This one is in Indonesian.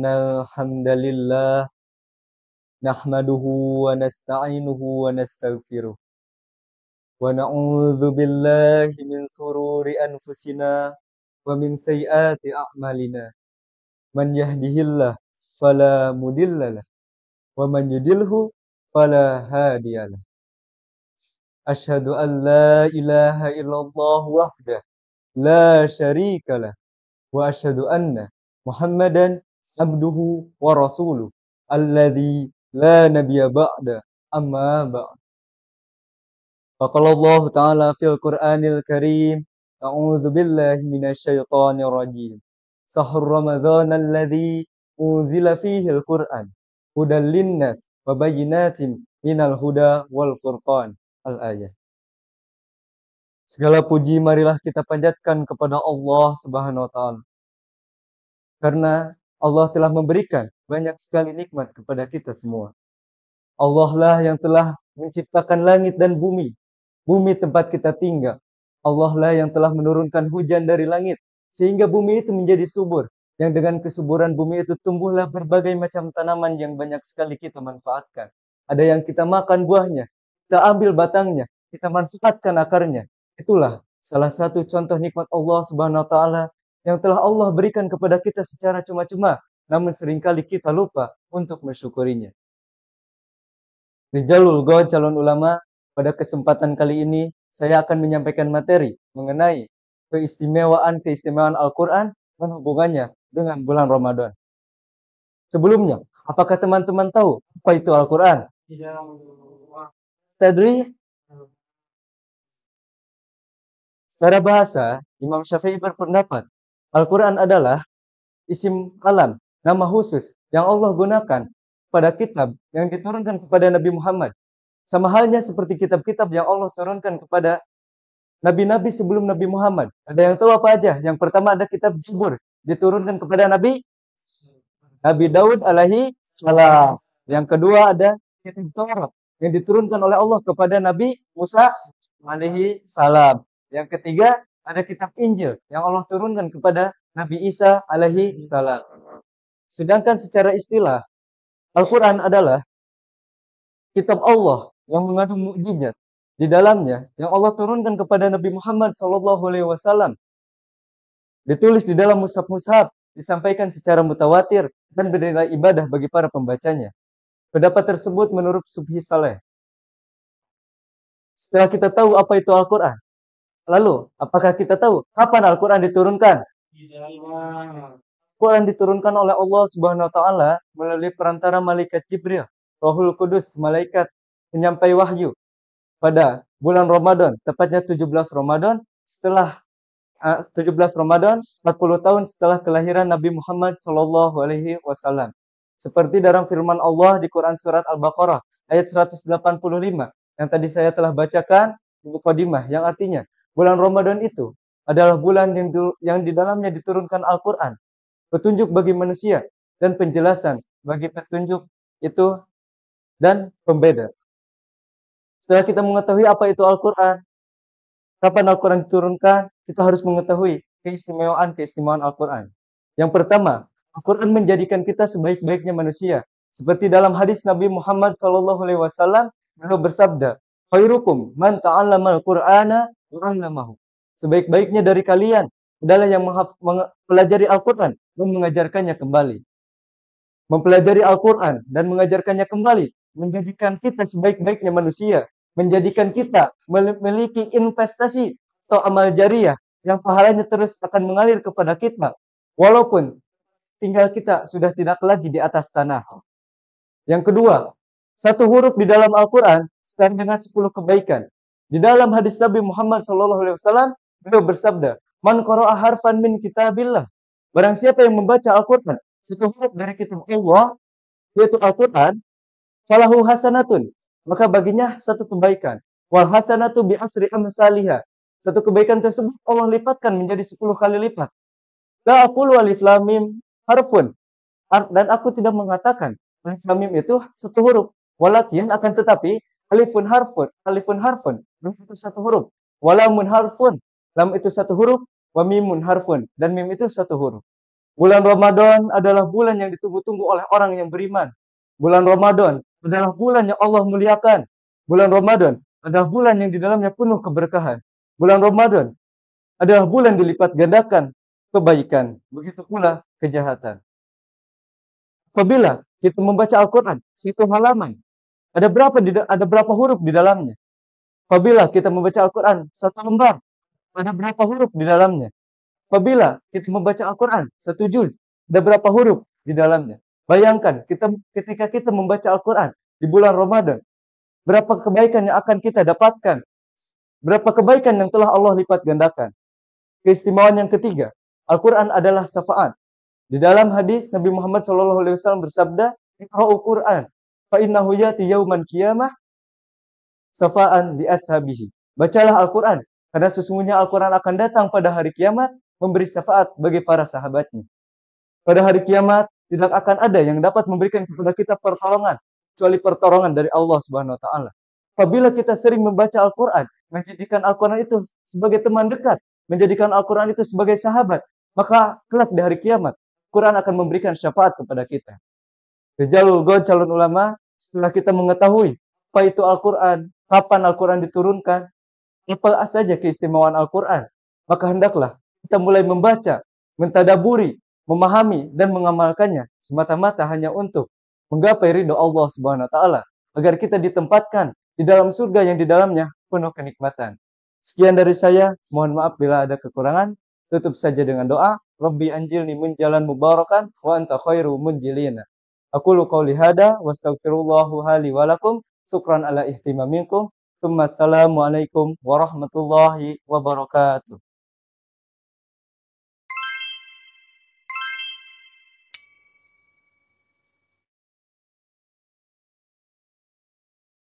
Innal hamdalillah nahmaduhu wa nasta'inuhu wa nastaghfiruh wa na'udzu billahi min shururi anfusina wa min sayyiati a'malina. Man yahdihillahu fala mudhillalah wa man yudhlilhu fala hadiyalah. Asyhadu an la ilaha illallah wahdahu la syarikalah wa asyhadu anna Muhammadan abduhu wa rasuluh alladzi la nabiyya ba'da amma ba'd. Faqala Allah Ta'ala fil Qur'anil Karim, a'udzu billahi minasy syaithanir rajim. Shahrul Ramadan alladzi unzila fihil Qur'an hudal linnas wa bayyinatin minal huda wal furqan. Al-ayah. Segala puji marilah kita panjatkan kepada Allah Subhanahu wa taala. Karena Allah telah memberikan banyak sekali nikmat kepada kita semua. Allah lah yang telah menciptakan langit dan bumi tempat kita tinggal. Allah lah yang telah menurunkan hujan dari langit, sehingga bumi itu menjadi subur. Yang dengan kesuburan bumi itu tumbuhlah berbagai macam tanaman yang banyak sekali kita manfaatkan. Ada yang kita makan buahnya, kita ambil batangnya, kita manfaatkan akarnya. Itulah salah satu contoh nikmat Allah Subhanahu wa taala yang telah Allah berikan kepada kita secara cuma-cuma, namun seringkali kita lupa untuk mensyukurinya. Rijalul Ghaud calon ulama, pada kesempatan kali ini saya akan menyampaikan materi mengenai keistimewaan Al-Quran dan hubungannya dengan bulan Ramadan. Sebelumnya, apakah teman-teman tahu apa itu Al-Quran? Tadri? Secara bahasa, Imam Syafi'i berpendapat Al-Quran adalah isim kalam, nama khusus yang Allah gunakan pada kitab yang diturunkan kepada Nabi Muhammad. Sama halnya seperti kitab-kitab yang Allah turunkan kepada nabi-nabi sebelum Nabi Muhammad. Ada yang tahu apa aja? Yang pertama ada kitab Zubur, diturunkan kepada Nabi Daud alaihi salam. Yang kedua ada kitab Taurat yang diturunkan oleh Allah kepada Nabi Musa alaihi salam. Yang ketiga ada kitab Injil yang Allah turunkan kepada Nabi Isa alaihi salam. Sedangkan secara istilah, Al-Quran adalah kitab Allah yang mengandung mukjizat di dalamnya yang Allah turunkan kepada Nabi Muhammad SAW. Ditulis di dalam mushaf-mushaf, disampaikan secara mutawatir dan bernilai ibadah bagi para pembacanya. Pendapat tersebut menurut Subhi Saleh. Setelah kita tahu apa itu Al-Quran, lalu apakah kita tahu kapan Al-Quran diturunkan? Al-Quran diturunkan oleh Allah Subhanahu wa taala melalui perantara malaikat Jibril, Rohul Kudus, malaikat penyampai wahyu pada bulan Ramadan, tepatnya 17 Ramadan, setelah 17 Ramadan, 40 tahun setelah kelahiran Nabi Muhammad sallallahu alaihi wasallam. Seperti dalam firman Allah di Quran surat Al-Baqarah ayat 185 yang tadi saya telah bacakan di mukadimah, yang artinya bulan Ramadan itu adalah bulan yang di dalamnya diturunkan Al-Quran, petunjuk bagi manusia dan penjelasan bagi petunjuk itu dan pembeda. Setelah kita mengetahui apa itu Al-Quran, kapan Al-Quran diturunkan, kita harus mengetahui keistimewaan Al-Quran. Yang pertama, Al-Quran menjadikan kita sebaik-baiknya manusia. Seperti dalam hadis Nabi Muhammad SAW, beliau bersabda, "Khairukum man ta'allama al-Qur'ana wa 'allamahu." Sebaik-baiknya dari kalian adalah yang mempelajari Al-Quran dan mengajarkannya kembali. Mempelajari Al-Quran dan mengajarkannya kembali menjadikan kita sebaik-baiknya manusia, menjadikan kita memiliki investasi atau amal jariah yang pahalanya terus akan mengalir kepada kita walaupun tinggal kita sudah tidak lagi di atas tanah. Yang kedua, satu huruf di dalam Al-Quran setara dengan 10 kebaikan. Di dalam hadis Nabi Muhammad SAW, beliau bersabda, "Man qara'a harfan min kitabillah." Barang siapa yang membaca Al-Quran, satu huruf dari kitab Allah, yaitu Al-Quran, falahu hasanatun, maka baginya satu kebaikan. Wal hasanatu bi asri amsalihha. Satu kebaikan tersebut Allah lipatkan menjadi 10 kali lipat. La aqulu alif lam mim harfun. Dan aku tidak mengatakan alif lam mim itu satu huruf. Walakin akan tetapi alifun harfun. Alif itu satu huruf. Walamun harfun. Lam itu satu huruf. Wa mimun harfun. Dan mim itu satu huruf. Bulan Ramadan adalah bulan yang ditunggu-tunggu oleh orang yang beriman. Bulan Ramadan adalah bulan yang Allah muliakan. Bulan Ramadan adalah bulan yang di dalamnya penuh keberkahan. Bulan Ramadan adalah bulan dilipat gandakan kebaikan, begitu pula kejahatan. Apabila kita membaca Al-Quran, satu halaman, ada berapa huruf di dalamnya? Apabila kita membaca Al-Quran, satu lembar, ada berapa huruf di dalamnya? Apabila kita membaca Al-Quran, satu juz, ada berapa huruf di dalamnya? Bayangkan, ketika kita membaca Al-Quran di bulan Ramadan, berapa kebaikan yang akan kita dapatkan? Berapa kebaikan yang telah Allah lipat gandakan? Keistimewaan yang ketiga, Al-Quran adalah syafaat. Di dalam hadis Nabi Muhammad SAW bersabda, "Iqra'ul Quran, fa innahu yati yauman qiyamah syafa'an li ashabihi." Bacalah Al-Quran, karena sesungguhnya Al-Quran akan datang pada hari kiamat memberi syafaat bagi para sahabatnya. Pada hari kiamat tidak akan ada yang dapat memberikan kepada kita pertolongan kecuali pertolongan dari Allah Subhanahu wa taala. Apabila kita sering membaca Al-Quran, menjadikan Al-Quran itu sebagai teman dekat, menjadikan Al-Quran itu sebagai sahabat, maka kelak di hari kiamat Quran akan memberikan syafaat kepada kita. Rijalul Ghaud calon ulama, setelah kita mengetahui apa itu Al-Quran, kapan Al-Quran diturunkan, apa saja keistimewaan Al-Quran, maka hendaklah kita mulai membaca, mentadaburi, memahami, dan mengamalkannya semata-mata hanya untuk menggapai ridho Allah Subhanahu wa taala, agar kita ditempatkan di dalam surga yang di dalamnya penuh kenikmatan. Sekian dari saya, mohon maaf bila ada kekurangan. Tutup saja dengan doa, Rabbi anjilni munjalan mubarakan wa anta khairu munjilina. Aqulu qouli hada wastaghfirullahu li wa lakum. Syukran ala ihtimamikum. Assalamualaikum warahmatullahi wabarakatuh.